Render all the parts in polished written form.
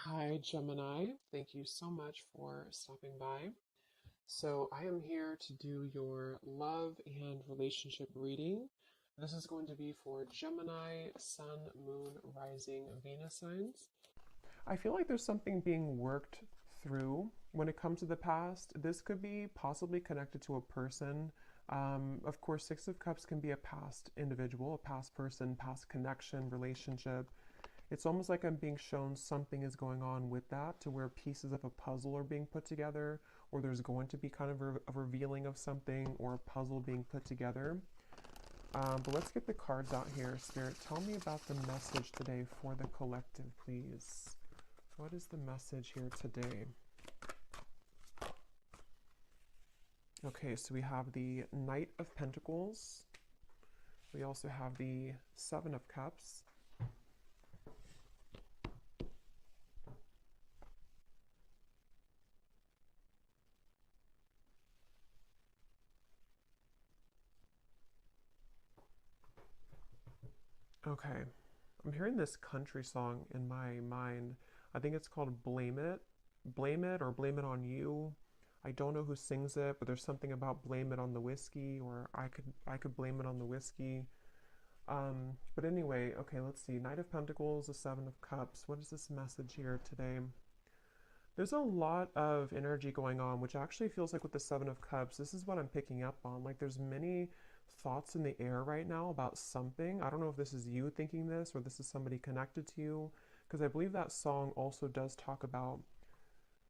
Hi, Gemini. Thank you so much for stopping by. So, I am here to do your love and relationship reading. This is going to be for Gemini, Sun, Moon, Rising, Venus signs. I feel like there's something being worked through when it comes to the past. This could be possibly connected to a person. Of course, Six of Cups can be a past individual, a past person, past connection, relationship. It's almost like I'm being shown something is going on with that, to where pieces of a puzzle are being put together, or there's going to be kind of a revealing of something or a puzzle being put together. But let's get the cards out here. Spirit, tell me about the message today for the collective, please. What is the message here today? Okay, so we have the Knight of Pentacles. We also have the Seven of Cups. Okay, I'm hearing this country song in my mind. I think it's called Blame It. Blame It or Blame It on You. I don't know who sings it, but there's something about blame it on the whiskey, or I could blame it on the whiskey. But anyway, okay, let's see. Knight of Pentacles, the Seven of Cups. What is this message here today? There's a lot of energy going on, which actually feels like with the Seven of Cups, this is what I'm picking up on. Like there's many thoughts in the air right now about something. I don't know if this is you thinking this or this is somebody connected to you, because I believe that song also does talk about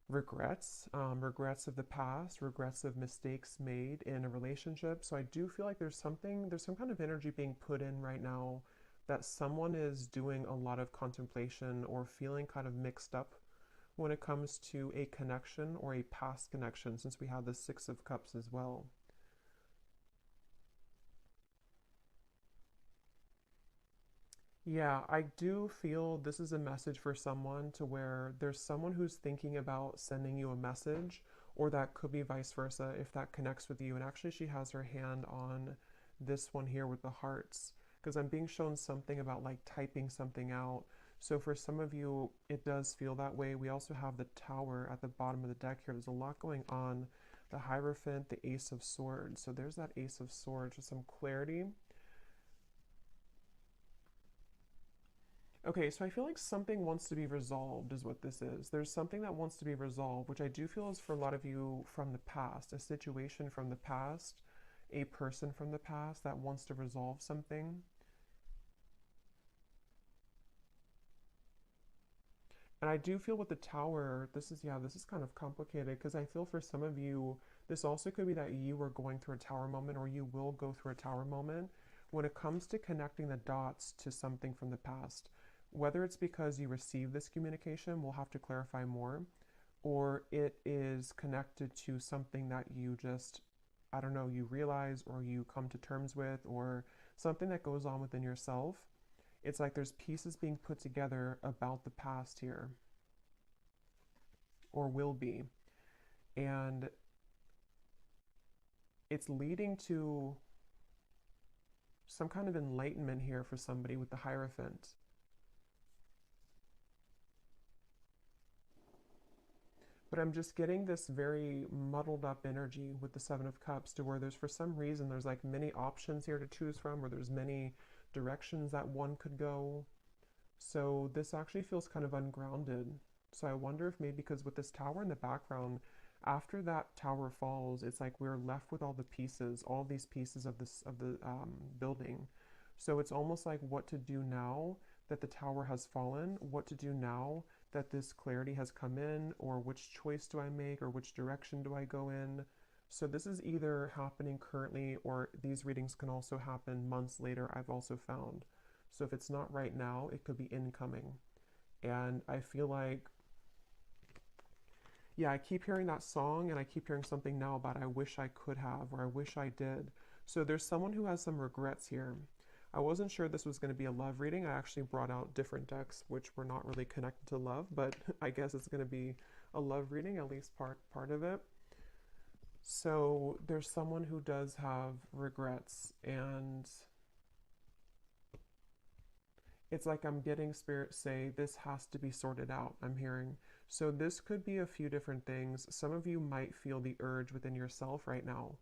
regrets, regrets of the past, regrets of mistakes made in a relationship. So I do feel like there's some kind of energy being put in right now that someone is doing a lot of contemplation or feeling kind of mixed up when it comes to a connection or a past connection, since we have the Six of Cups as well. Yeah, I do feel this is a message for someone, to where there's someone who's thinking about sending you a message, or that could be vice versa if that connects with you. And actually, she has her hand on this one here with the hearts, because I'm being shown something about like typing something out. So for some of you, it does feel that way. We also have the Tower at the bottom of the deck here. There's a lot going on. The Hierophant, the Ace of Swords. So there's that Ace of Swords with some clarity. Okay, so I feel like something wants to be resolved is what this is. There's something that wants to be resolved, which I do feel is for a lot of you from the past, a situation from the past, a person from the past that wants to resolve something. And I do feel with the Tower, this is kind of complicated, because I feel for some of you, this also could be that you were going through a Tower moment, or you will go through a Tower moment when it comes to connecting the dots to something from the past. Whether it's because you received this communication, we'll have to clarify more, or it is connected to something that you just, I don't know, you realize or you come to terms with, or something that goes on within yourself. It's like there's pieces being put together about the past here, or will be. And it's leading to some kind of enlightenment here for somebody with the Hierophant. But I'm just getting this very muddled up energy with the Seven of Cups, to where there's, for some reason, there's like many options here to choose from, or there's many directions that one could go. So this actually feels kind of ungrounded. So I wonder if maybe because with this tower in the background, after that tower falls, it's like we're left with all the pieces, all these pieces of the building. So it's almost like what to do now that the tower has fallen, what to do now that this clarity has come in, or which choice do I make, or which direction do I go in. So this is either happening currently, or these readings can also happen months later, I've also found. So if it's not right now, it could be incoming. And I feel like, yeah, I keep hearing that song, and I keep hearing something now about I wish I could have, or I wish I did. So there's someone who has some regrets here. I wasn't sure this was going to be a love reading. I actually brought out different decks which were not really connected to love, but I guess it's going to be a love reading, at least part of it. So there's someone who does have regrets, and It's like I'm getting spirit say this has to be sorted out, I'm hearing. So this could be a few different things. Some of you might feel the urge within yourself right now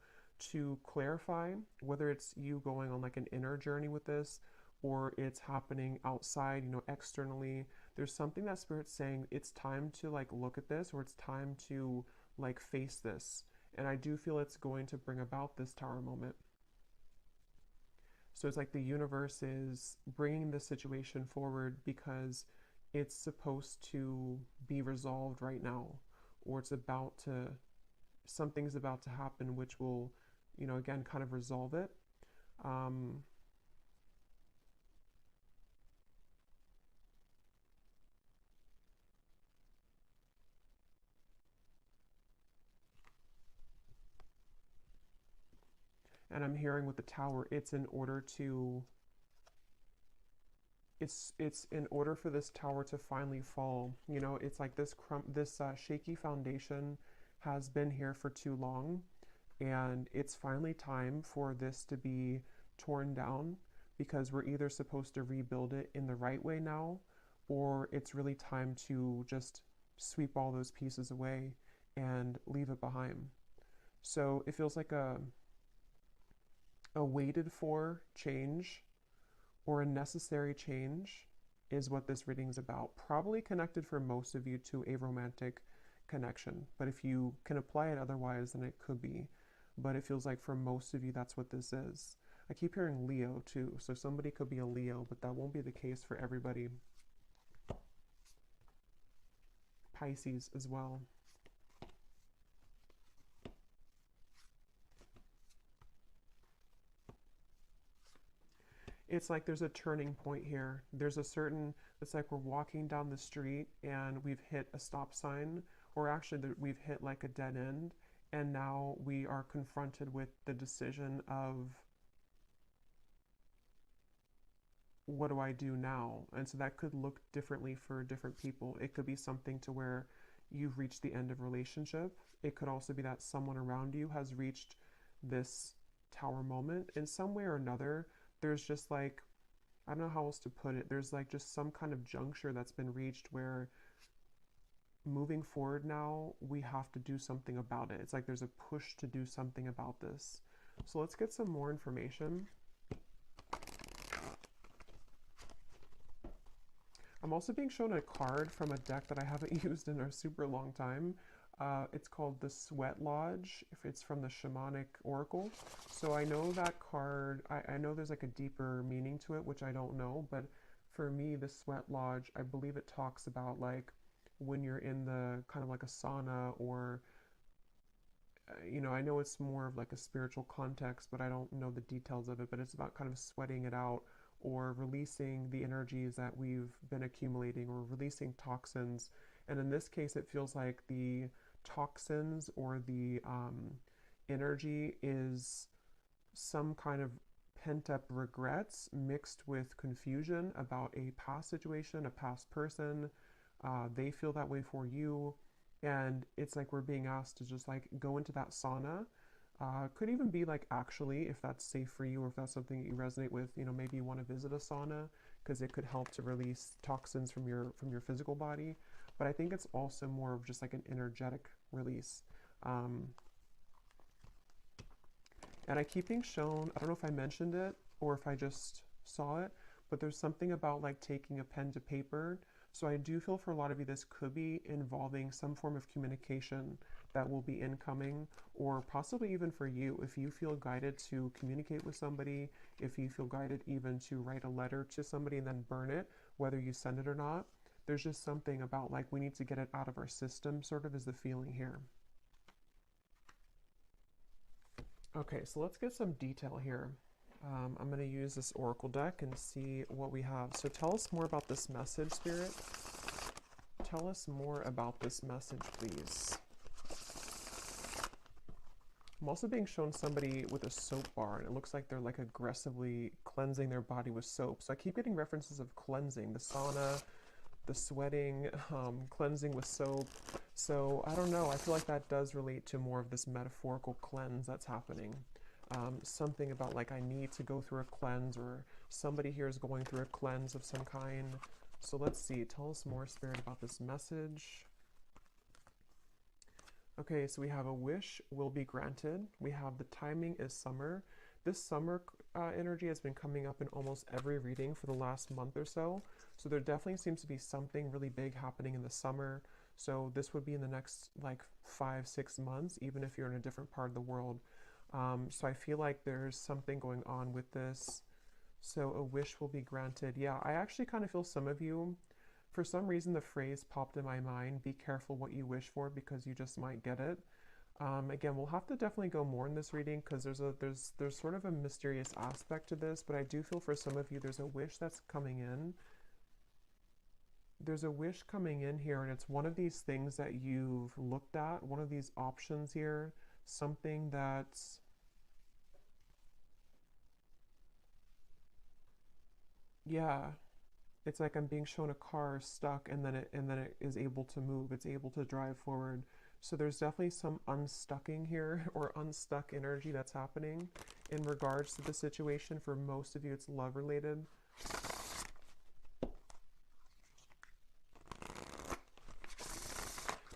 to clarify whether it's you going on like an inner journey with this or it's happening outside, externally. There's something that spirit's saying it's time to like look at this, or it's time to like face this. And I do feel it's going to bring about this tower moment. So it's like the universe is bringing this situation forward because it's supposed to be resolved right now, or it's about to, something's about to happen which will, again, kind of resolve it. Um, and I'm hearing with the tower, it's in order to, it's in order for this tower to finally fall. It's like this shaky foundation has been here for too long, and it's finally time for this to be torn down, because we're either supposed to rebuild it in the right way now, or it's really time to just sweep all those pieces away and leave it behind. So it feels like a waited for change, or a necessary change, is what this reading is about. Probably connected for most of you to a romantic connection, but if you can apply it otherwise, then it could be. But it feels like for most of you, that's what this is. I keep hearing Leo too, so somebody could be a Leo, but that won't be the case for everybody. Pisces as well. It's like there's a turning point here. There's a certain, it's like we're walking down the street and we've hit a stop sign, or actually we've hit like a dead end, and now we are confronted with the decision of, what do I do now? And so that could look differently for different people. It could be something to where you've reached the end of relationship. It could also be that someone around you has reached this tower moment in some way or another. There's just like, I don't know how else to put it. There's like just some kind of juncture that's been reached where moving forward now, we have to do something about it. It's like there's a push to do something about this. So let's get some more information. I'm also being shown a card from a deck that I haven't used in a super long time. It's called the Sweat Lodge. If it's from the Shamanic Oracle. So I know that card, I know there's like a deeper meaning to it, which I don't know, but for me, the Sweat Lodge, I believe it talks about like when you're in the kind of like a sauna, or I know it's more of like a spiritual context, but I don't know the details of it, but it's about kind of sweating it out, or releasing the energies that we've been accumulating, or releasing toxins. And in this case, it feels like the toxins, or the energy, is some kind of pent up regrets mixed with confusion about a past situation, a past person. They feel that way for you. And it's like we're being asked to just like go into that sauna. Could even be like, actually, if that's safe for you, or if that's something that you resonate with, maybe you want to visit a sauna, because it could help to release toxins from your physical body. But I think it's also more of just like an energetic release. And I keep being shown, I don't know if I mentioned it or if I just saw it, but there's something about like taking a pen to paper. So I do feel for a lot of you, this could be involving some form of communication that will be incoming, or possibly even for you, if you feel guided to communicate with somebody, if you feel guided even to write a letter to somebody and then burn it, whether you send it or not. There's just something about like we need to get it out of our system, sort of is the feeling here. Okay, so let's get some detail here. I'm going to use this oracle deck and see what we have. So tell us more about this message, Spirit. Tell us more about this message, please. I'm also being shown somebody with a soap bar, and it looks like they're like aggressively cleansing their body with soap. So I keep getting references of cleansing, the sauna, the sweating, cleansing with soap. So I don't know, I feel like that does relate to more of this metaphorical cleanse that's happening. Something about like I need to go through a cleanse, or Somebody here is going through a cleanse of some kind. So let's see. Tell us more, Spirit, about this message. Okay, so we have a wish will be granted. We have the timing is summer. This summer energy has been coming up in almost every reading for the last month or so. So there definitely seems to be something really big happening in the summer. So this would be in the next like 5-6 months, even if you're in a different part of the world. So I feel like there's something going on with this. So a wish will be granted. Yeah, I actually kind of feel some of you, for some reason the phrase popped in my mind, be careful what you wish for because you just might get it. Again, we'll have to definitely go more in this reading because there's sort of a mysterious aspect to this, but I do feel for some of you there's a wish that's coming in. There's a wish coming in here, and it's one of these things that you've looked at, one of these options here, something that's yeah, it's like I'm being shown a car stuck and then it is able to move. It's able to drive forward. So there's definitely some unstucking here or unstuck energy that's happening in regards to the situation. For most of you, it's love related.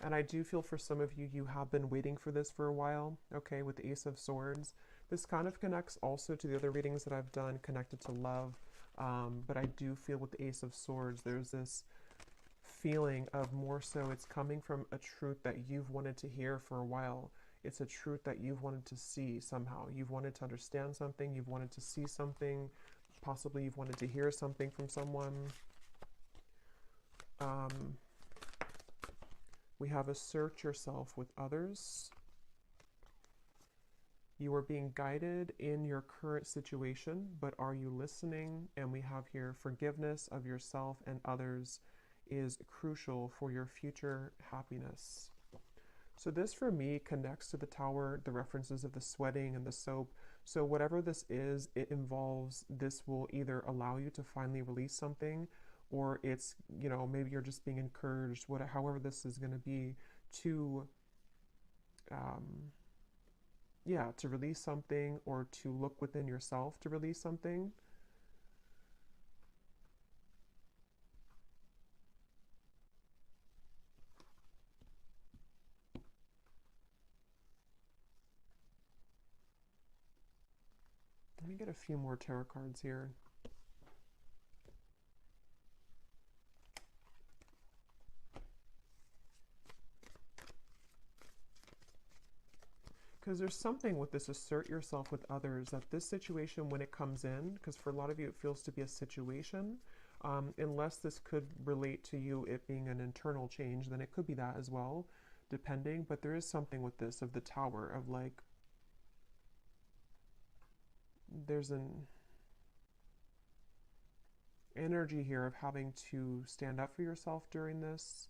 And I do feel for some of you, you have been waiting for this for a while, okay, with the Ace of Swords. This kind of connects also to the other readings that I've done connected to love. But I do feel with the Ace of Swords, there's this feeling of more so it's coming from a truth that you've wanted to hear for a while. It's a truth that you've wanted to see somehow. You've wanted to understand something. You've wanted to see something. Possibly you've wanted to hear something from someone. We have assert yourself with others. You are being guided in your current situation, but are you listening? And we have here forgiveness of yourself and others is crucial for your future happiness. So this for me connects to the Tower, the references of the sweating and the soap. So whatever this is, it involves, this will either allow you to finally release something, or it's, you know, maybe you're just being encouraged, however this is going to be, to yeah, to release something or to look within yourself to release something. Let me get a few more tarot cards here. Because there's something with this assert yourself with others, that this situation when it comes in, because for a lot of you it feels to be a situation, unless this could relate to you it being an internal change, then it could be that as well, depending. But there is something with this of the Tower of like, there's an energy here of having to stand up for yourself during this.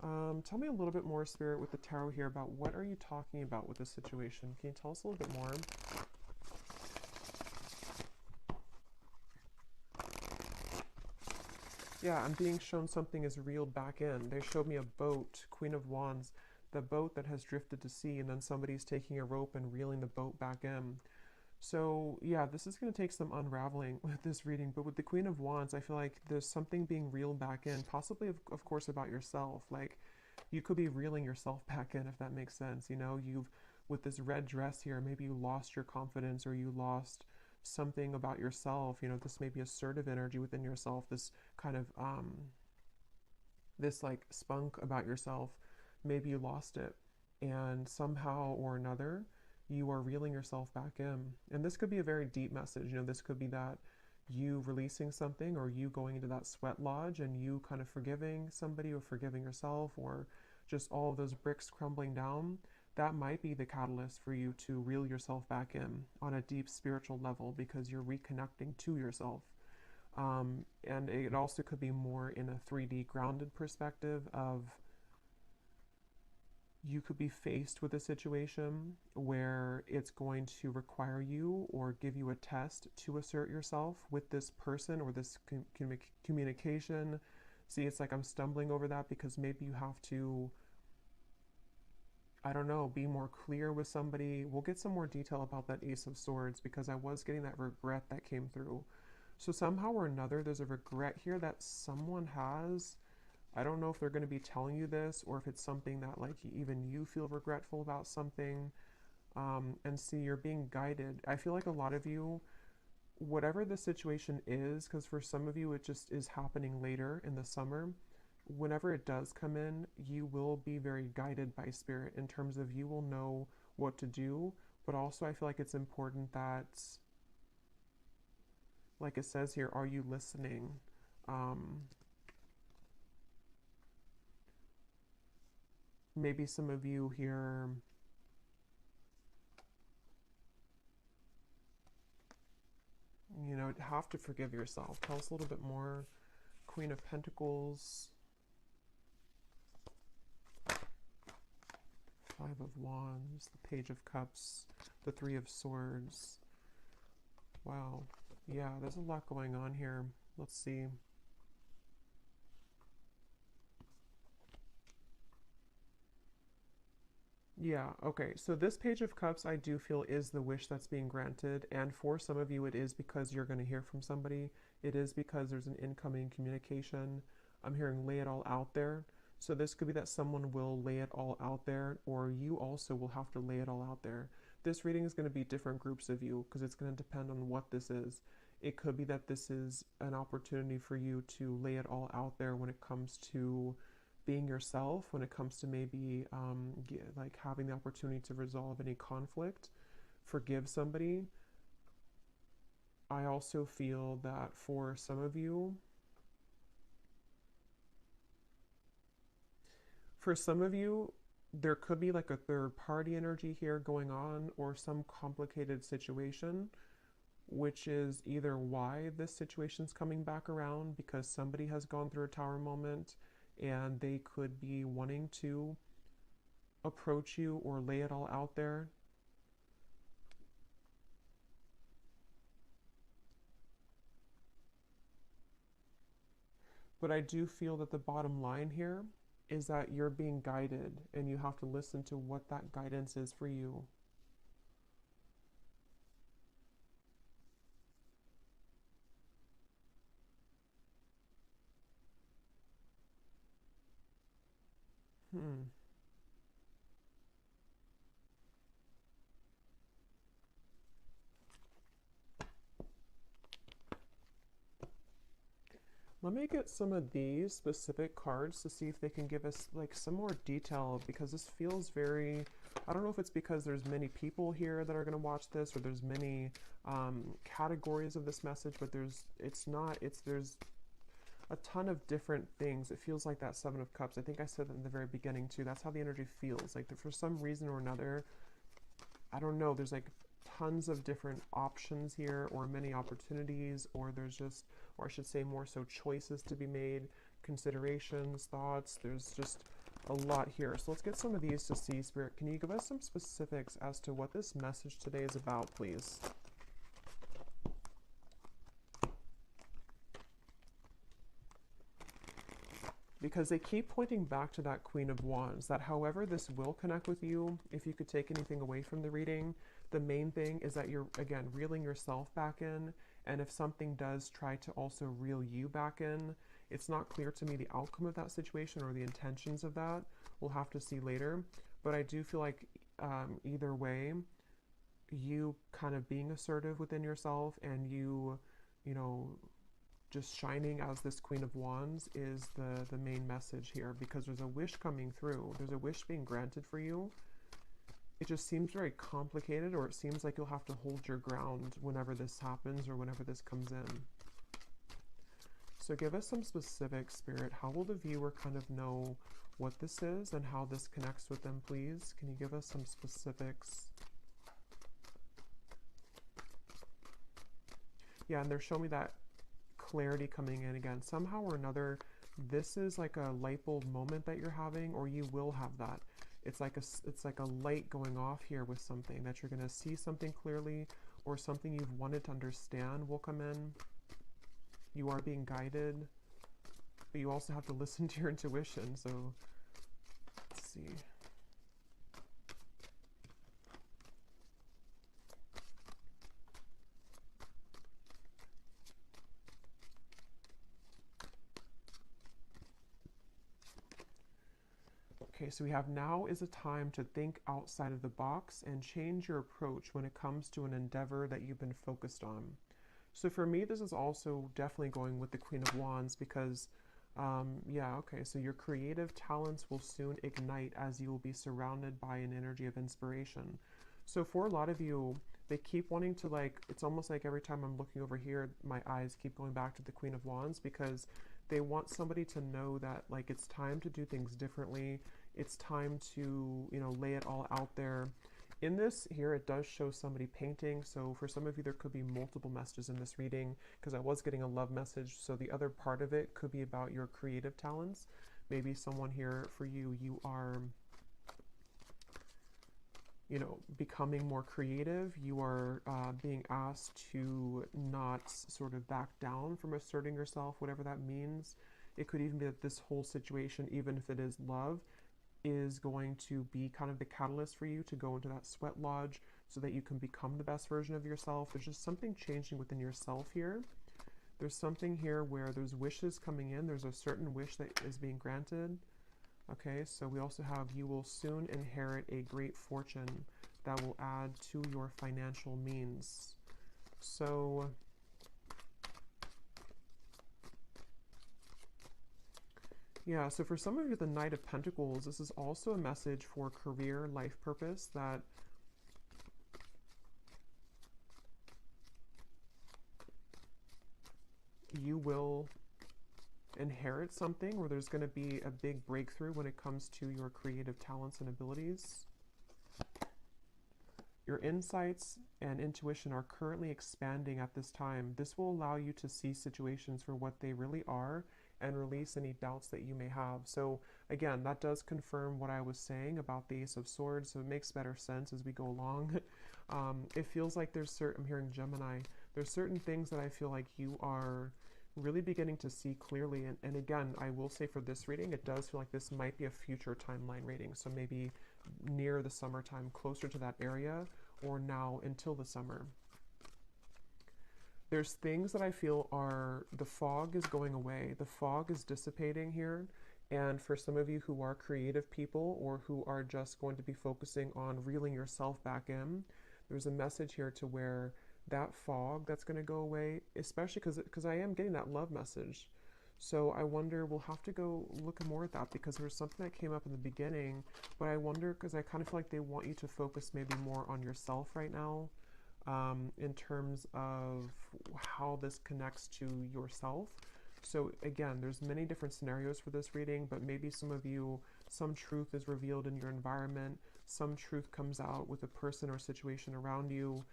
Tell me a little bit more, Spirit, with the tarot here about what are you talking about with this situation? Can you tell us a little bit more? Yeah, I'm being shown something is reeled back in. They showed me a boat, Queen of Wands, the boat that has drifted to sea, and then somebody's taking a rope and reeling the boat back in. So yeah, this is going to take some unraveling with this reading, but with the Queen of Wands, I feel like there's something being reeled back in, possibly of course about yourself. Like you could be reeling yourself back in, if that makes sense. You know, you've, with this red dress here, maybe you lost your confidence or you lost something about yourself. You know, this may be assertive energy within yourself, this kind of this like spunk about yourself. Maybe you lost it, and somehow or another you are reeling yourself back in. And this could be a very deep message. You know, this could be that you releasing something, or you going into that sweat lodge and you kind of forgiving somebody or forgiving yourself, or just all of those bricks crumbling down. That might be the catalyst for you to reel yourself back in on a deep spiritual level, because you're reconnecting to yourself. And it also could be more in a 3D grounded perspective of, you could be faced with a situation where it's going to require you or give you a test to assert yourself with this person or this communication. See, it's like I'm stumbling over that because maybe you have to, I don't know, be more clear with somebody. We'll get some more detail about that Ace of Swords because I was getting that regret that came through. So somehow or another, there's a regret here that someone has. I don't know if they're going to be telling you this or if it's something that like even you feel regretful about something. And see, you're being guided. I feel like a lot of you, whatever the situation is, because for some of you it just is happening later in the summer, whenever it does come in, you will be very guided by spirit in terms of you will know what to do. But also, I feel like it's important that, like it says here, are you listening? Um, Maybe some of you here, you know, have to forgive yourself. Tell us a little bit more. Queen of Pentacles, Five of Wands, the Page of Cups, the Three of Swords. Wow. Yeah, there's a lot going on here. Let's see. Yeah, okay. So this Page of Cups, I do feel is the wish that's being granted. And for some of you, it is because you're going to hear from somebody. It is because there's an incoming communication. I'm hearing lay it all out there. So this could be that someone will lay it all out there, or you also will have to lay it all out there. This reading is going to be different groups of you because it's going to depend on what this is. It could be that this is an opportunity for you to lay it all out there when it comes to being yourself, when it comes to maybe like having the opportunity to resolve any conflict, forgive somebody. I also feel that for some of you, there could be like a third party energy here going on or some complicated situation, which is either why this situation's coming back around because somebody has gone through a tower moment and they could be wanting to approach you or lay it all out there. But I do feel that the bottom line here is that you're being guided and you have to listen to what that guidance is for you. Hmm. Let me get some of these specific cards to see if they can give us like some more detail because this feels very, I don't know if it's because there's many people here that are going to watch this or there's many categories of this message, but there's a ton of different things. It feels like that Seven of Cups. I think I said that in the very beginning too. That's how the energy feels. Like for some reason or another, I don't know, there's like tons of different options here or many opportunities or there's just, or I should say more so choices to be made, considerations, thoughts. There's just a lot here. So let's get some of these to see. Spirit, can you give us some specifics as to what this message today is about, please? Because they keep pointing back to that Queen of Wands, that however this will connect with you, if you could take anything away from the reading, the main thing is that you're, again, reeling yourself back in, and if something does try to also reel you back in, it's not clear to me the outcome of that situation or the intentions of that. We'll have to see later, but I do feel like either way, you kind of being assertive within yourself and you know, just shining as this Queen of Wands is the main message here because there's a wish coming through. There's a wish being granted for you. It just seems very complicated, or it seems like you'll have to hold your ground whenever this happens or whenever this comes in. So give us some specific, Spirit. How will the viewer kind of know what this is and how this connects with them, please? Can you give us some specifics? Yeah, and they're showing me that clarity coming in again. Somehow or another, this is like a light bulb moment that you're having, or you will have that. It's like a light going off here with something that you're going to see something clearly, or something you've wanted to understand will come in. You are being guided, but you also have to listen to your intuition. So let's see. Okay, so we have now is a time to think outside of the box and change your approach when it comes to an endeavor that you've been focused on. So for me, this is also definitely going with the Queen of Wands because, yeah, okay, so your creative talents will soon ignite as you will be surrounded by an energy of inspiration. So for a lot of you, they keep wanting to like, it's almost like every time I'm looking over here, my eyes keep going back to the Queen of Wands because they want somebody to know that like it's time to do things differently. It's time to, lay it all out there. In this here, it does show somebody painting. So for some of you, there could be multiple messages in this reading because I was getting a love message. So the other part of it could be about your creative talents. Maybe someone here for you, you are, becoming more creative. You are being asked to not sort of back down from asserting yourself, whatever that means. It could even be that this whole situation, even if it is love, is going to be kind of the catalyst for you to go into that sweat lodge so that you can become the best version of yourself. There's just something changing within yourself here. There's something here where there's wishes coming in. There's a certain wish that is being granted. Okay, so we also have you will soon inherit a great fortune that will add to your financial means. So yeah, so for some of you, the Knight of Pentacles, this is also a message for career, life purpose, that you will inherit something where there's going to be a big breakthrough when it comes to your creative talents and abilities. Your insights and intuition are currently expanding at this time. This will allow you to see situations for what they really are and release any doubts that you may have. So again, that does confirm what I was saying about the Ace of Swords, so it makes better sense as we go along. It feels like there's certain, I'm hearing Gemini, there's certain things that I feel like you are really beginning to see clearly. And again, I will say for this reading, it does feel like this might be a future timeline reading. So maybe near the summertime, closer to that area, or now until the summer. There's things that I feel are, the fog is going away. The fog is dissipating here. And for some of you who are creative people or who are just going to be focusing on reeling yourself back in, there's a message here to where that fog that's going to go away, especially because I am getting that love message. So I wonder, we'll have to go look more at that because there's something that came up in the beginning, but I wonder, because I kind of feel like they want you to focus maybe more on yourself right now, in terms of how this connects to yourself. So again, there's many different scenarios for this reading, but maybe some of you, some truth is revealed in your environment, some truth comes out with a person or situation around you.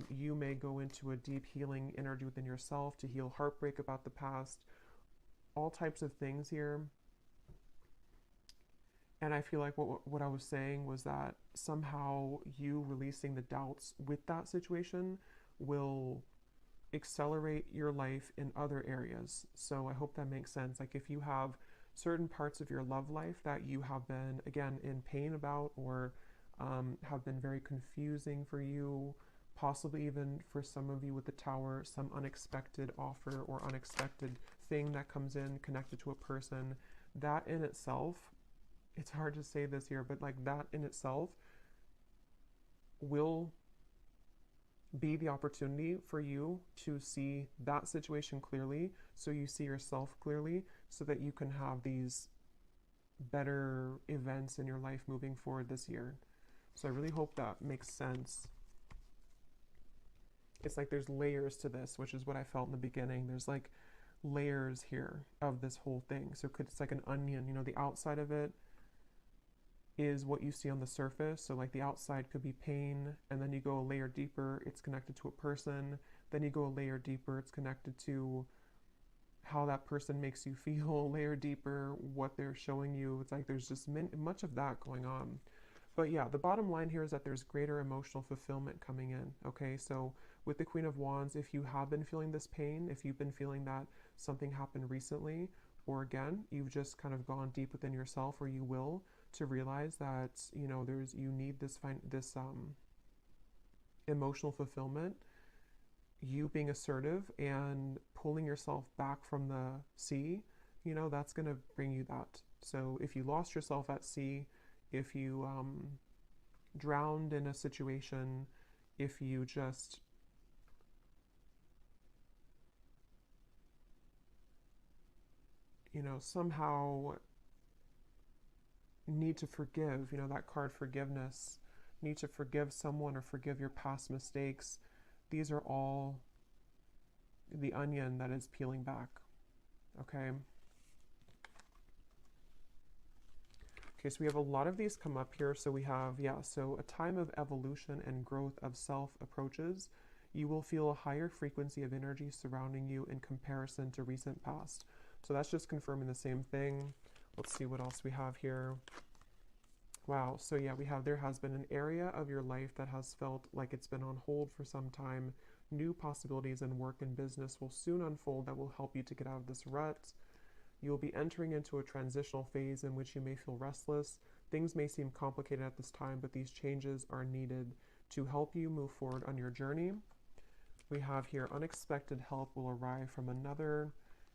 You may go into a deep healing energy within yourself to heal heartbreak about the past, all types of things here. And I feel like what I was saying was that somehow you releasing the doubts with that situation will accelerate your life in other areas. So I hope that makes sense. Like if you have certain parts of your love life that you have been, again, in pain about, or have been very confusing for you, possibly even for some of you with the Tower, some unexpected offer or unexpected thing that comes in connected to a person, that in itself, it's hard to say this here, but like that in itself will be the opportunity for you to see that situation clearly, so you see yourself clearly, so that you can have these better events in your life moving forward this year. So I really hope that makes sense. It's like there's layers to this, which is what I felt in the beginning. There's like layers here of this whole thing. So it's like an onion, the outside of it is what you see on the surface. So like the outside could be pain, and then you go a layer deeper, it's connected to a person. Then you go a layer deeper, it's connected to how that person makes you feel, a layer deeper, what they're showing you. It's like there's just much of that going on. But yeah, the bottom line here is that there's greater emotional fulfillment coming in, okay? So with the Queen of Wands, if you have been feeling this pain, if you've been feeling that something happened recently, or again, you've just kind of gone deep within yourself, or you will, to realize that, you need this emotional fulfillment, you being assertive and pulling yourself back from the sea, that's going to bring you that. So if you lost yourself at sea, if you drowned in a situation, if you just somehow need to forgive, that card forgiveness, need to forgive someone or forgive your past mistakes. These are all the onion that is peeling back. Okay. Okay, so we have a lot of these come up here. So we have, so a time of evolution and growth of self approaches. You will feel a higher frequency of energy surrounding you in comparison to recent past. So that's just confirming the same thing. Let's see what else we have here. Wow, so we have there has been an area of your life that has felt like it's been on hold for some time. New possibilities in work and business will soon unfold that will help you to get out of this rut. You will be entering into a transitional phase in which you may feel restless. Things may seem complicated at this time, but these changes are needed to help you move forward on your journey. We have here unexpected help will arrive from another.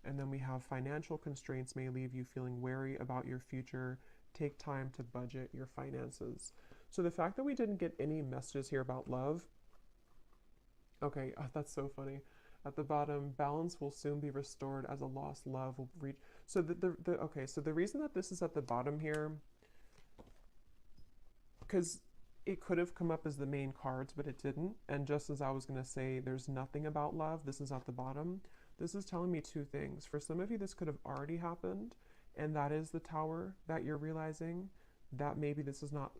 And then we have financial constraints may leave you feeling wary about your future. Take time to budget your finances. So the fact that we didn't get any messages here about love. Okay, that's so funny. At the bottom, balance will soon be restored as a lost love will reach. So so the reason that this is at the bottom here, because it could have come up as the main cards, but it didn't. And just as I was going to say, there's nothing about love. This is at the bottom. This is telling me two things. For some of you, this could have already happened, and that is the tower that you're realizing that maybe this is not,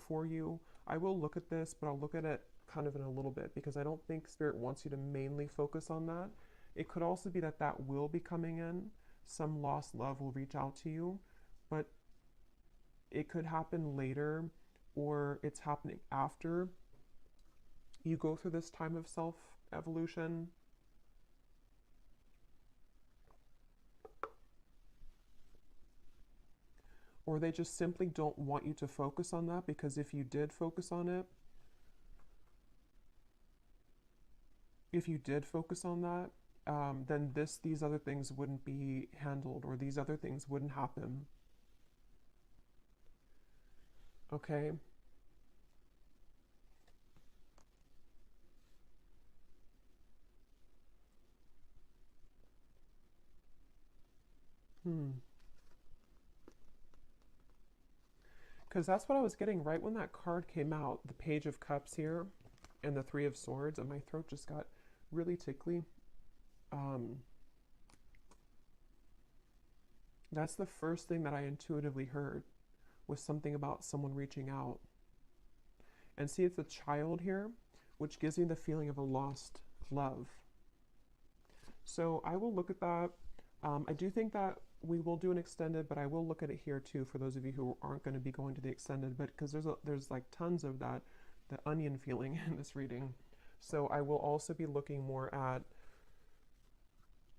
for you. I will look at this, but I'll look at it kind of in a little bit because I don't think Spirit wants you to mainly focus on that. It could also be that that will be coming in. Some lost love will reach out to you, but it could happen later, or it's happening after you go through this time of self-evolution. Or they just simply don't want you to focus on that, because if you did focus on it, then these other things wouldn't be handled, or these other things wouldn't happen. Okay? Because that's what I was getting right when that card came out. The Page of Cups here and the Three of Swords, and my throat just got really tickly. That's the first thing that I intuitively heard, was something about someone reaching out. And see, it's a child here, which gives me the feeling of a lost love. So I will look at that. I do think that we will do an extended, but I will look at it here too for those of you who aren't going to be going to the extended, but because there's like tons of that, the onion feeling in this reading. So I will also be looking more at,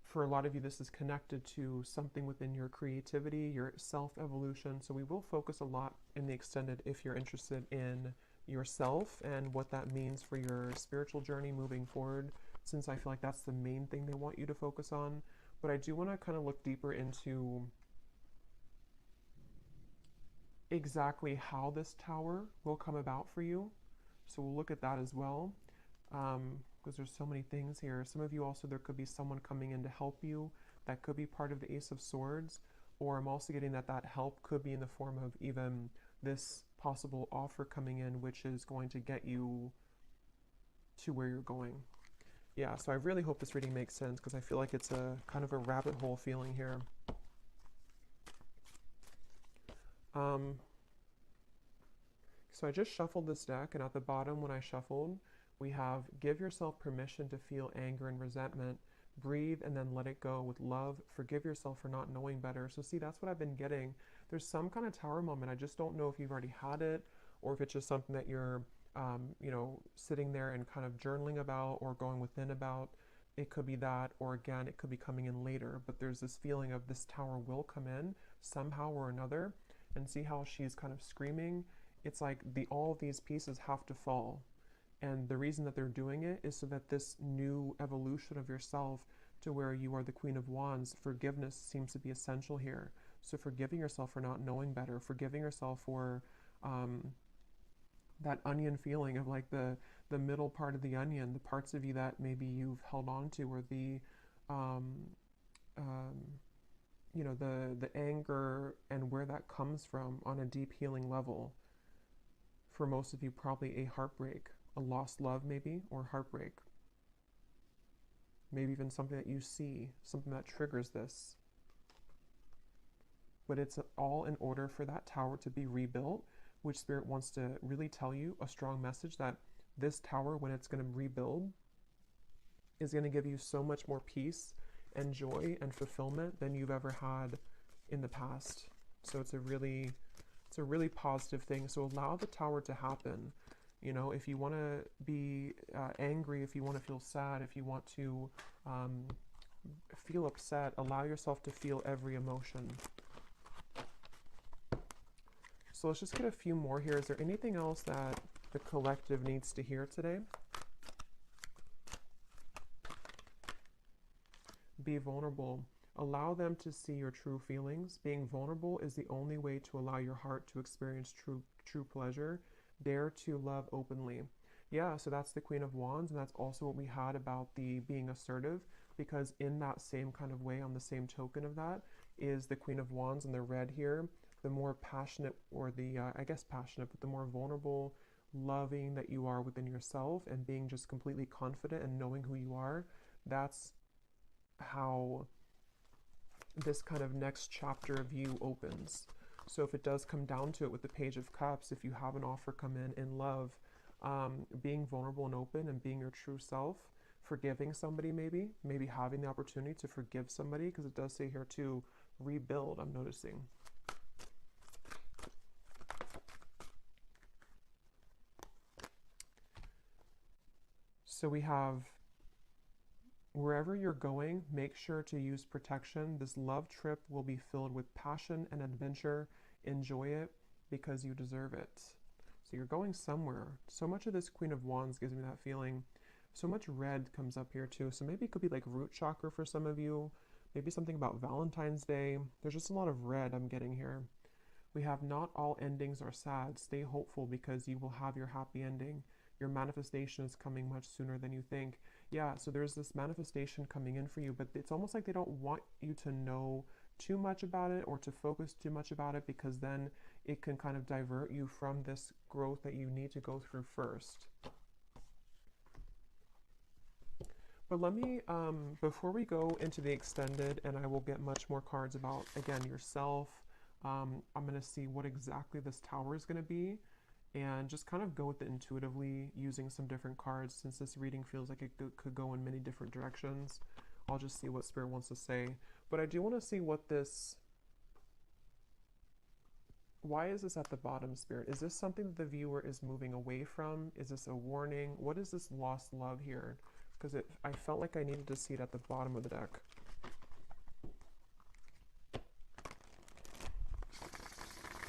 for a lot of you, this is connected to something within your creativity, your self-evolution. So we will focus a lot in the extended if you're interested in yourself and what that means for your spiritual journey moving forward, since I feel like that's the main thing they want you to focus on. But I do want to kind of look deeper into exactly how this tower will come about for you. So we'll look at that as well, because there's so many things here. Some of you also, there could be someone coming in to help you. That could be part of the Ace of Swords, or I'm also getting that help could be in the form of even this possible offer coming in, which is going to get you to where you're going. Yeah, so I really hope this reading makes sense, because I feel like it's a kind of a rabbit hole feeling here. So I just shuffled this deck, and at the bottom when I shuffled, we have give yourself permission to feel anger and resentment, breathe and then let it go with love, forgive yourself for not knowing better. So see, that's what I've been getting. There's some kind of tower moment. I just don't know if you've already had it, or if it's just something that you're sitting there and kind of journaling about or going within about. It could be that, or again, it could be coming in later, but there's this feeling of this tower will come in somehow or another. And see how she's kind of screaming. It's like all of these pieces have to fall. And the reason that they're doing it is so that this new evolution of yourself to where you are the Queen of Wands, forgiveness seems to be essential here. So forgiving yourself for not knowing better, forgiving yourself for um, that onion feeling of like the middle part of the onion, the parts of you that maybe you've held on to, or the um, um, the anger and where that comes from on a deep healing level. For most of you, probably a heartbreak, a lost love maybe, or heartbreak. Maybe even something that you see, something that triggers this. But it's all in order for that tower to be rebuilt, which Spirit wants to really tell you a strong message that this tower, when it's going to rebuild, is going to give you so much more peace and joy and fulfillment than you've ever had in the past. So it's a really positive thing. So allow the tower to happen. You know, if you want to be angry, if you want to feel sad, if you want to feel upset, allow yourself to feel every emotion. So let's just get a few more here. Is there anything else that the collective needs to hear today? Be vulnerable. Allow them to see your true feelings. Being vulnerable is the only way to allow your heart to experience true pleasure. Dare to love openly. Yeah, so that's the Queen of Wands, and that's also what we had about the being assertive, because in that same kind of way, on the same token of that, is the Queen of Wands in the red here. The more passionate, or the, I guess passionate, but the more vulnerable, loving that you are within yourself, and being just completely confident and knowing who you are, that's how this kind of next chapter of you opens. So if it does come down to it with the Page of Cups, if you have an offer come in love, being vulnerable and open and being your true self, forgiving somebody, maybe having the opportunity to forgive somebody, because it does say here to rebuild, I'm noticing. So we have, wherever you're going, make sure to use protection. This love trip will be filled with passion and adventure. Enjoy it because you deserve it. So you're going somewhere. So much of this Queen of Wands gives me that feeling. So much red comes up here too. So maybe it could be like root chakra for some of you. Maybe something about Valentine's Day. There's just a lot of red I'm getting here. We have not all endings are sad. Stay hopeful because you will have your happy ending. Your manifestation is coming much sooner than you think. Yeah, so there's this manifestation coming in for you, but it's almost like they don't want you to know too much about it or to focus too much about it, because then it can kind of divert you from this growth that you need to go through first. But let me, before we go into the extended, and I will get much more cards about, again, yourself, I'm going to see what exactly this tower is going to be, and just kind of go with it intuitively using some different cards. Since this reading feels like it could go in many different directions, I'll just see what Spirit wants to say. But I do want to see what this, why is this at the bottom, Spirit? Is this something that the viewer is moving away from? Is this a warning? What is this lost love here? Because I felt like I needed to see it at the bottom of the deck.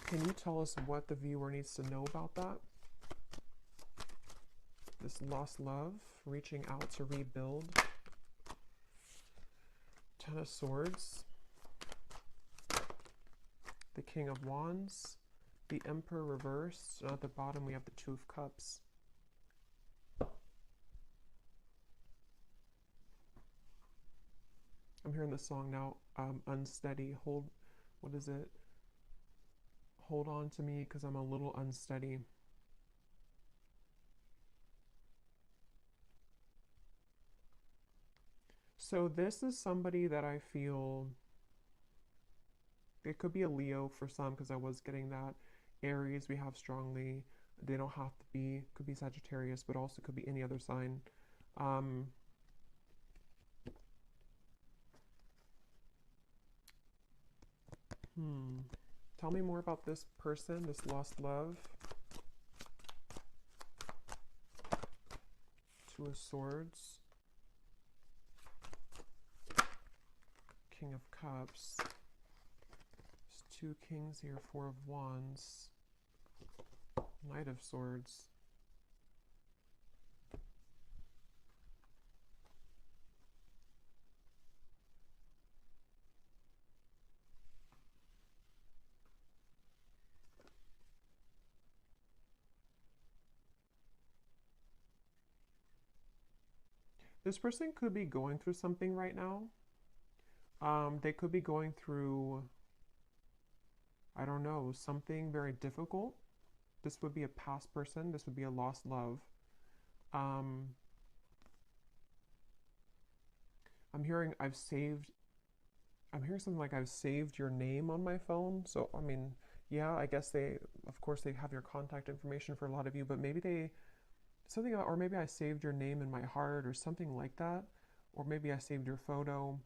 Can you tell us what the viewer needs to know about that? This lost love, reaching out to rebuild. Ten of Swords. The King of Wands. The Emperor reversed. And at the bottom we have the Two of Cups. I'm hearing the song now, Unsteady. What is it? Hold on to me because I'm a little unsteady. So this is somebody that I feel, it could be a Leo for some, because I was getting that. Aries we have strongly. They don't have to be, could be Sagittarius, but also could be any other sign. Tell me more about this person, this lost love. Two of Swords. King of Cups. There's two kings here, Four of Wands. Knight of Swords. This person could be going through something right now. They could be going through, I don't know, something very difficult. This would be a past person. This would be a lost love. Um, I'm hearing I've saved. I'm hearing something like I've saved your name on my phone. So I mean, yeah, I guess they, of course, they have your contact information for a lot of you, but maybe they something about, or maybe I saved your name in my heart or something like that, or maybe I saved your photo.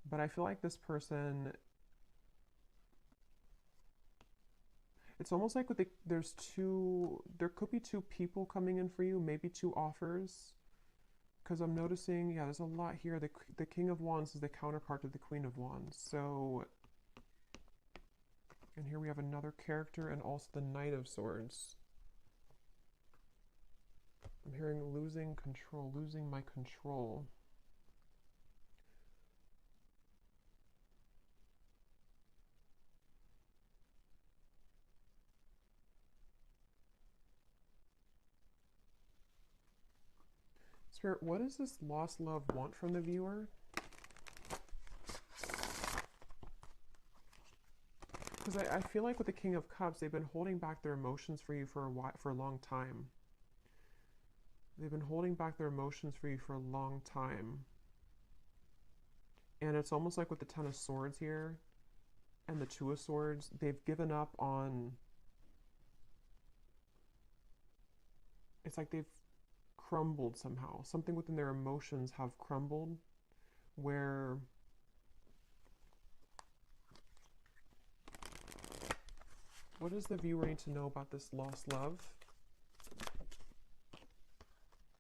But I feel like this person, it's almost like with there's two, there could be two people coming in for you, maybe two offers. Because I'm noticing, yeah, there's a lot here. The King of Wands is the counterpart to the Queen of Wands. So, and here we have another character and also the Knight of Swords. I'm hearing losing control, losing my control. Spirit, what does this lost love want from the viewer? Because I feel like with the King of Cups, they've been holding back their emotions for you for a long time. They've been holding back their emotions for you for a long time. And it's almost like with the Ten of Swords here and the Two of Swords, they've given up on... It's like they've crumbled somehow. Something within their emotions have crumbled where... What does the viewer need to know about this lost love?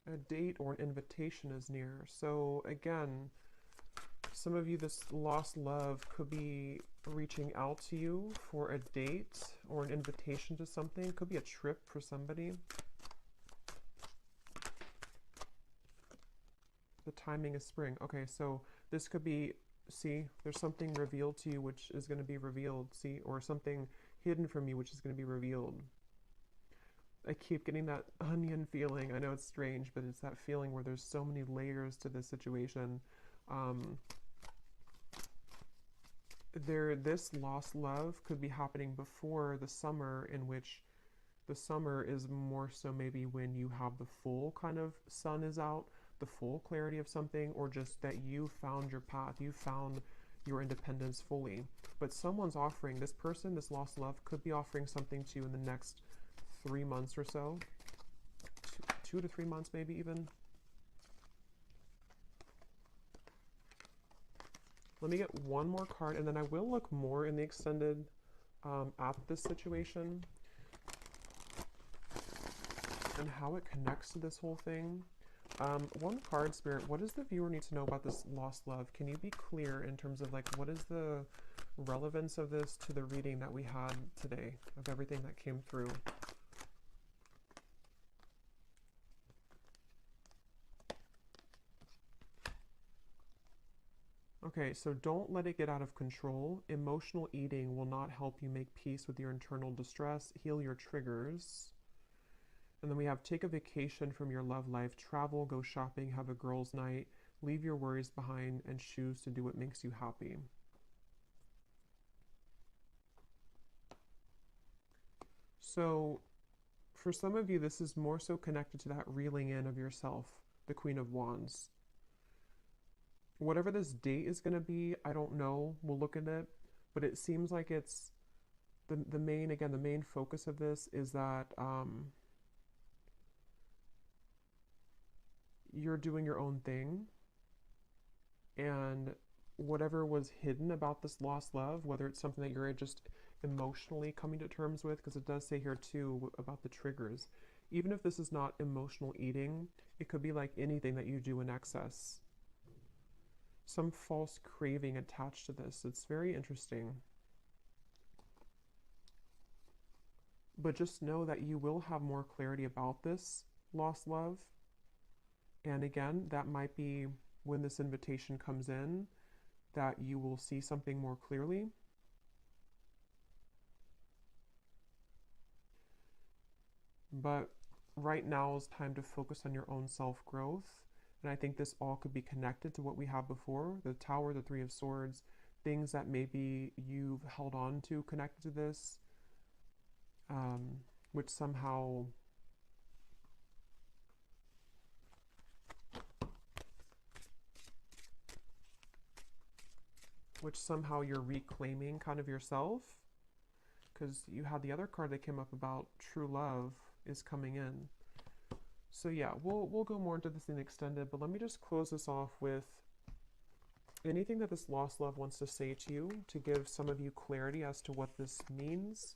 A date or an invitation is near. So again, some of you, this lost love could be reaching out to you for a date or an invitation to something. It could be a trip for somebody. The timing is spring. Okay, so this could be, see, there's something revealed to you which is going to be revealed, see, or something hidden from you which is going to be revealed. I keep getting that onion feeling. I know it's strange, but it's that feeling where there's so many layers to this situation. This lost love could be happening before the summer, in which the summer is more so maybe when you have the full kind of sun is out, the full clarity of something, or just that you found your path, you found your independence fully. But someone's offering, this person, this lost love, could be offering something to you in the next 3 months or so. 2 to 3 months maybe even. Let me get one more card, and then I will look more in the extended at this situation and how it connects to this whole thing. One card, Spirit, what does the viewer need to know about this lost love? Can you be clear in terms of like what is the relevance of this to the reading that we had today, of everything that came through? Okay, so don't let it get out of control. Emotional eating will not help you make peace with your internal distress, heal your triggers. And then we have take a vacation from your love life, travel, go shopping, have a girls' night, leave your worries behind, and choose to do what makes you happy. So for some of you, this is more so connected to that reeling in of yourself, the Queen of Wands. Whatever this date is going to be, I don't know. We'll look at it. But it seems like it's the main, again, the main focus of this is that you're doing your own thing. And whatever was hidden about this lost love, whether it's something that you're just emotionally coming to terms with, because it does say here too about the triggers. Even if this is not emotional eating, it could be like anything that you do in excess. Some false craving attached to this. It's very interesting. But just know that you will have more clarity about this lost love. And again, that might be when this invitation comes in, that you will see something more clearly. But right now is time to focus on your own self-growth And I think this all could be connected to what we have before, the Tower, the Three of Swords, things that maybe you've held on to connected to this, which somehow you're reclaiming kind of yourself, because you had the other card that came up about true love is coming in. So yeah, we'll go more into this in extended, but let me just close this off with anything that this lost love wants to say to you, to give some of you clarity as to what this means.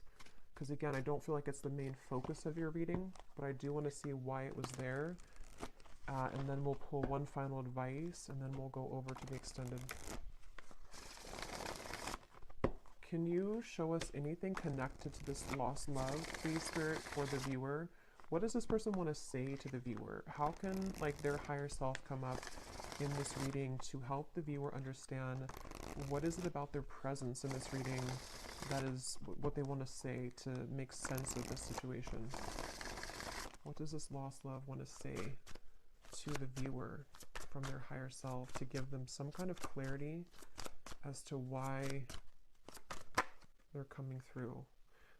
Because again, I don't feel like it's the main focus of your reading, but I do want to see why it was there. And then we'll pull one final advice, and then we'll go over to the extended. Can you show us anything connected to this lost love, please, Spirit, for the viewer? What does this person want to say to the viewer? How can like their higher self come up in this reading to help the viewer understand what is it about their presence in this reading that is what they want to say to make sense of this situation? What does this lost love want to say to the viewer from their higher self to give them some kind of clarity as to why they're coming through?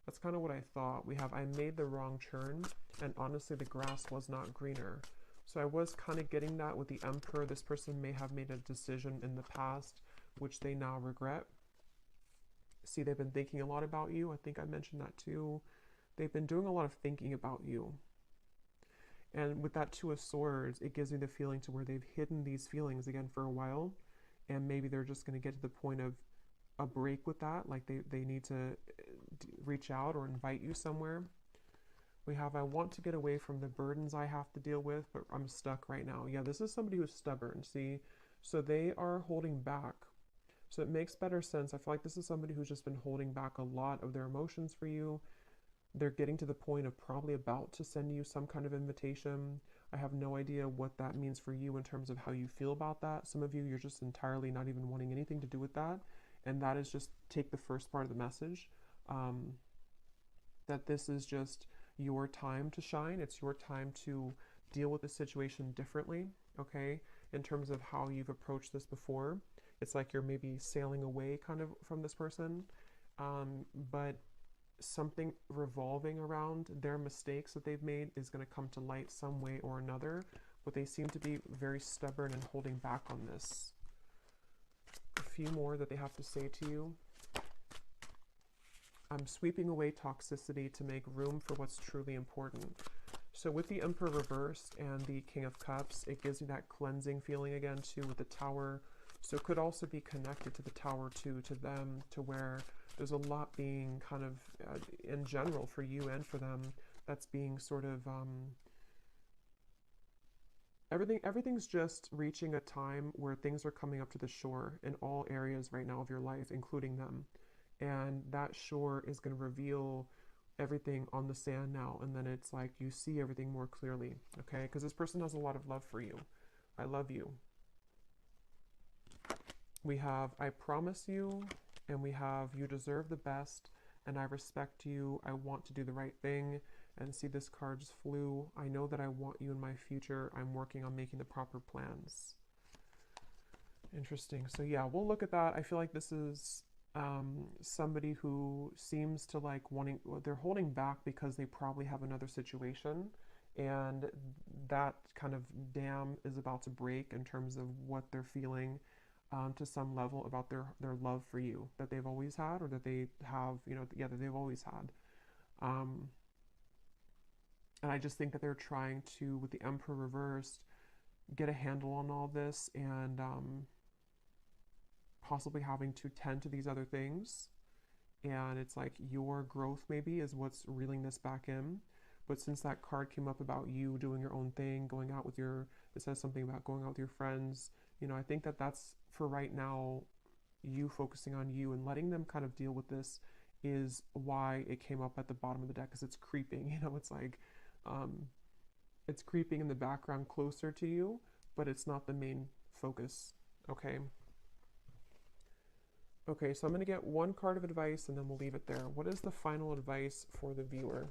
That's kind of what I thought. We have, I made the wrong turn, and honestly the grass was not greener. So I was kind of getting that with the Emperor. This person may have made a decision in the past which they now regret. See, they've been thinking a lot about you. I think I mentioned that too. They've been doing a lot of thinking about you. And with that Two of Swords, it gives me the feeling to where they've hidden these feelings again for a while, and maybe they're just going to get to the point of a break with that, like they need to reach out or invite you somewhere. We have, I want to get away from the burdens I have to deal with, but I'm stuck right now. Yeah, this is somebody who's stubborn, see? So they are holding back. So it makes better sense. I feel like this is somebody who's just been holding back a lot of their emotions for you. They're getting to the point of probably about to send you some kind of invitation. I have no idea what that means for you in terms of how you feel about that. Some of you, you're just entirely not even wanting anything to do with that. And that is just take the first part of the message, that this is just your time to shine. It's your time to deal with the situation differently, okay? In terms of how you've approached this before. It's like you're maybe sailing away kind of from this person, but something revolving around their mistakes that they've made is going to come to light some way or another, but they seem to be very stubborn and holding back on this. A few more that they have to say to you. I'm sweeping away toxicity to make room for what's truly important. So with the Emperor reversed and the King of Cups, it gives me that cleansing feeling again too with the Tower. So it could also be connected to the Tower too, to them, to where there's a lot being kind of, in general for you and for them, that's being sort of, everything's just reaching a time where things are coming up to the shore in all areas right now of your life, including them. And that shore is going to reveal everything on the sand now, and then it's like you see everything more clearly, okay? Because this person has a lot of love for you. I love you. We have, I promise you, and we have, you deserve the best, and I respect you. I want to do the right thing. And see, this card just flew. I know that I want you in my future. I'm working on making the proper plans. Interesting. So yeah, we'll look at that. I feel like this is somebody who seems to like wanting, they're holding back because they probably have another situation, and that kind of dam is about to break in terms of what they're feeling to some level about their love for you that they've always had, or that they have, you know, yeah, that they've always had. And I just think that they're trying to, with the Emperor reversed, get a handle on all this, and possibly having to tend to these other things. And it's like your growth maybe is what's reeling this back in. But since that card came up about you doing your own thing, going out with your, it says something about going out with your friends, you know, I think that that's, for right now, you focusing on you and letting them kind of deal with this is why it came up at the bottom of the deck, because it's creeping, you know, it's like, it's creeping in the background closer to you, but it's not the main focus, okay? Okay, so I'm going to get one card of advice and then we'll leave it there. What is the final advice for the viewer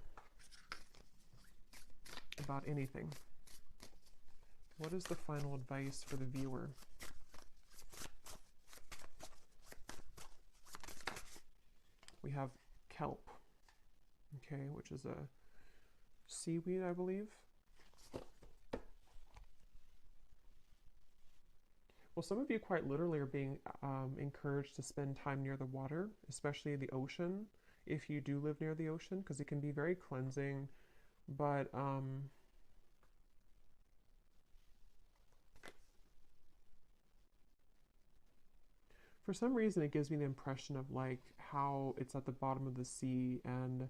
about anything? What is the final advice for the viewer? We have kelp, okay, which is a seaweed, I believe. Well, some of you quite literally are being encouraged to spend time near the water, especially the ocean, if you do live near the ocean, because it can be very cleansing. But for some reason, it gives me the impression of like how it's at the bottom of the sea, and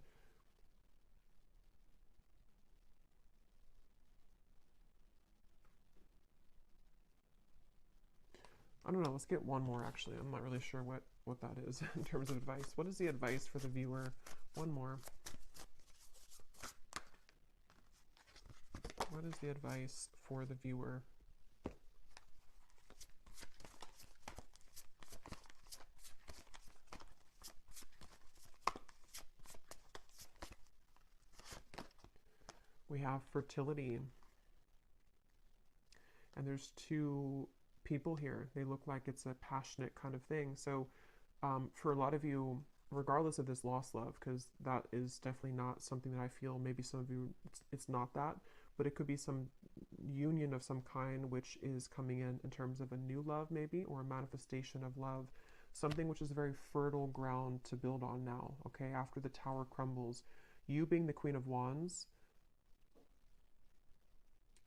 I don't know. Let's get one more. Actually, I'm not really sure what that is in terms of advice. What is the advice for the viewer? One more. What is the advice for the viewer? We have fertility, and there's two people here. They look like it's a passionate kind of thing. So for a lot of you, regardless of this lost love, because that is definitely not something that I feel, maybe some of you, it's not that, but it could be some union of some kind which is coming in terms of a new love maybe, or a manifestation of love, something which is very fertile ground to build on now, okay, after the tower crumbles. You being the Queen of Wands,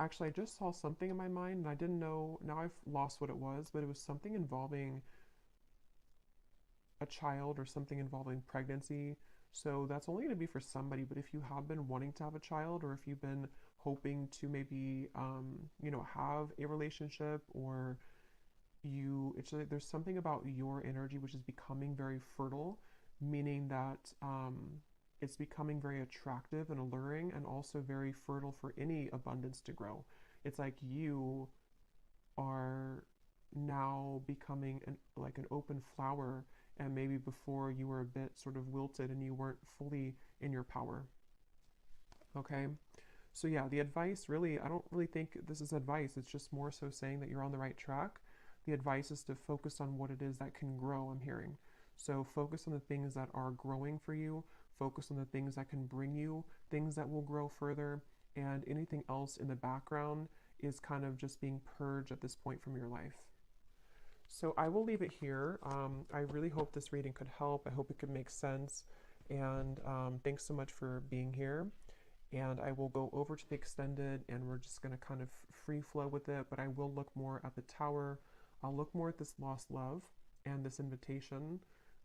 actually I just saw something in my mind and I didn't know, now I've lost what it was, but it was something involving a child or something involving pregnancy. So that's only going to be for somebody, but if you have been wanting to have a child, or if you've been hoping to maybe have a relationship, or it's like there's something about your energy which is becoming very fertile, meaning that it's becoming very attractive and alluring, and also very fertile for any abundance to grow. It's like you are now becoming like an open flower, and maybe before you were a bit sort of wilted and you weren't fully in your power. Okay, so yeah, the advice really, I don't really think this is advice, it's just more so saying that you're on the right track. The advice is to focus on what it is that can grow, I'm hearing. So focus on the things that are growing for you, focus on the things that can bring you things that will grow further, and anything else in the background is kind of just being purged at this point from your life. So I will leave it here. I really hope this reading could help. I hope it could make sense. And thanks so much for being here. And I will go over to the extended, and we're just going to kind of free flow with it. But I will look more at the tower. I'll look more at this lost love and this invitation.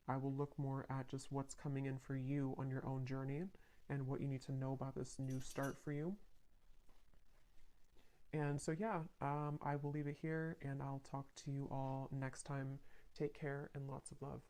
I will look more at just what's coming in for you on your own journey, and what you need to know about this new start for you. And so, yeah, I will leave it here, and I'll talk to you all next time. Take care and lots of love.